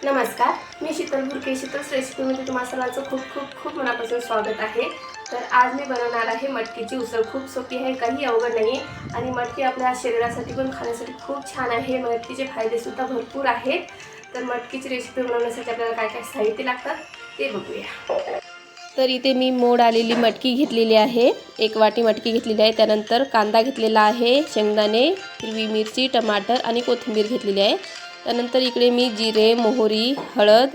नमस्कार, मी शीतल भुरके. शीतल्स रेसिपीमध्ये तुम्हा सर्वांचं खूप खूप खूप मनापासून स्वागत आहे. तर आज मी बनवणार आहे मटकीची उसळ. खूप सोपी आहे, काही अवघड नाही आणि मटकी आपल्या शरीरासाठी पण खाण्यासाठी खूप छान आहे. मटकीचे फायदेसुद्धा भरपूर आहेत. तर मटकीची रेसिपी बनवण्यासाठी आपल्याला काय काय साहित्य लागतात ते बघूया. तर इथे मी मोड आलेली मटकी घेतलेली आहे. 1 वाटी मटकी घेतलेली आहे. त्यानंतर कांदा घेतलेला आहे, शेंगदाणे, हिरवी मिरची, टमाटर आणि कोथिंबीर घेतलेली आहे. त्यानंतर इकडे मी जिरे, मोहरी, हळद,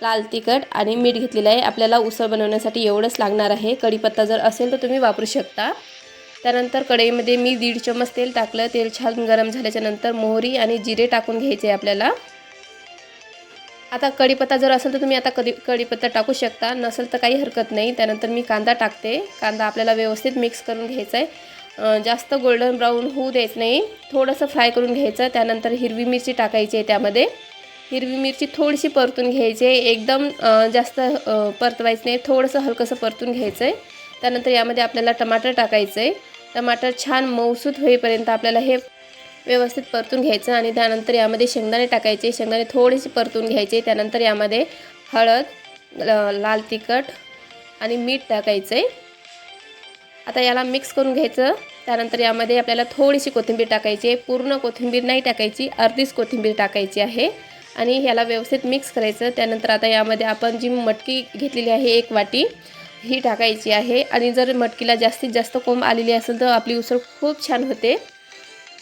लाल तिखट आणि मीठ घेतलेलं आहे. आपल्याला उसळ बनवण्यासाठी एवढंच लागणार आहे. कढीपत्ता जर असेल तर तुम्ही वापरू शकता. त्यानंतर कढईमध्ये मी 1.5 चम्मच तेल टाकलं. तेल छान गरम झाल्याच्या नंतर मोहरी आणि जिरे टाकून घ्यायचे आहे आपल्याला. आता कढीपत्ता जर असेल तर तुम्ही आता कढीपत्ता टाकू शकता, नसेल तर काही हरकत नाही. त्यानंतर मी कांदा टाकते. कांदा आपल्याला व्यवस्थित मिक्स करून घ्यायचा आहे. जास्त गोल्डन ब्राऊन होऊ द्यायचं नाही, थोडंसं फ्राय करून घ्यायचं. त्यानंतर हिरवी मिरची टाकायची आहे. त्यामध्ये हिरवी मिरची थोडीशी परतून घ्यायची आहे, एकदम जास्त परतवायचं नाही, थोडंसं हलकंसं परतून घ्यायचं आहे. त्यानंतर यामध्ये आपल्याला टमाटर टाकायचं आहे. टमाटर छान मऊसूत होईपर्यंत आपल्याला हे व्यवस्थित परतून घ्यायचं आणि त्यानंतर यामध्ये शेंगदाणे टाकायचे. शेंगदाणे थोडेसे परतून घ्यायचे. त्यानंतर यामध्ये हळद, लाल तिखट आणि मीठ टाकायचं आहे. आता याला मिक्स करून घ्यायचं. त्यानंतर यामध्ये आपल्याला थोडीशी कोथिंबीर टाकायची आहे. पूर्ण कोथिंबीर नाही टाकायची, अर्धीच कोथिंबीर टाकायची आहे आणि ह्याला व्यवस्थित मिक्स करायचं. त्यानंतर आता यामध्ये आपण जी मटकी घेतलेली आहे 1 वाटी ही टाकायची आहे आणि जर मटकीला जास्तीत जास्त कोंब आलेली असेल तर आपली उसळ खूप छान होते.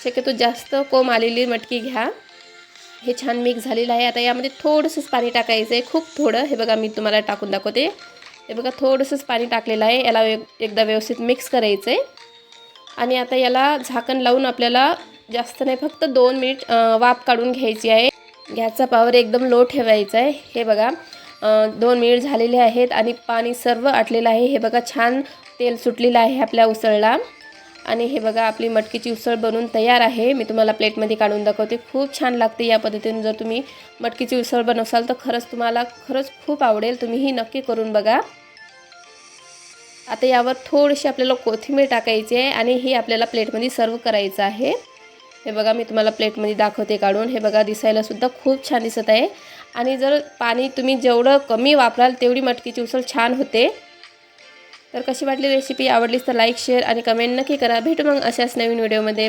शक्यतो जास्त कोंब आलेली मटकी घ्या. हे छान मिक्स झालेलं आहे. आता यामध्ये थोडंसंच पाणी टाकायचं आहे, खूप थोडं. हे बघा मी तुम्हाला टाकून दाखवते. हे बघा थोडंसंच पाणी टाकलेलं आहे. याला एकदा व्यवस्थित मिक्स करायचं आहे आणि आता याला झाकण लावून आपल्याला जास्त नाही, फक्त 2 मिनिट वाफ काढून घ्यायची आहे. गॅसचा पॉवर एकदम लो ठेवायचा आहे. हे बघा 2 मिनिट झालेले आहेत आणि पाणी सर्व आटलेलं आहे. हे बघा छान तेल सुटलेलं आहे आपल्या उसळला आणि हे बघा आपली मटकीची उसळ बनवून तयार आहे. मी तुम्हाला प्लेटमध्ये काढून दाखवते. खूप छान लागते. या पद्धतीने जर तुम्ही मटकीची उसळ बनवसाल तर तुम्हाला खरंच खूप आवडेल. तुम्ही ही नक्की करून बघा. आता यावर थोडीशी आपल्याला कोथिंबीर टाकायची आहे आणि ही आपल्याला प्लेटमध्ये सर्व करायचं आहे. हे बघा मी तुम्हाला प्लेटमध्ये दाखवते काढून. हे बघा दिसायला सुद्धा खूप छान दिसत आहे आणि जर पाणी तुम्ही जेवढं कमी वापराल तेवढी मटकीची उसळ छान होते. तर कशी वाटली रेसिपी? आवडलीच तर लाईक, शेअर आणि कमेंट नक्की करा. भेटू मग अशाच नवीन व्हिडिओमध्ये.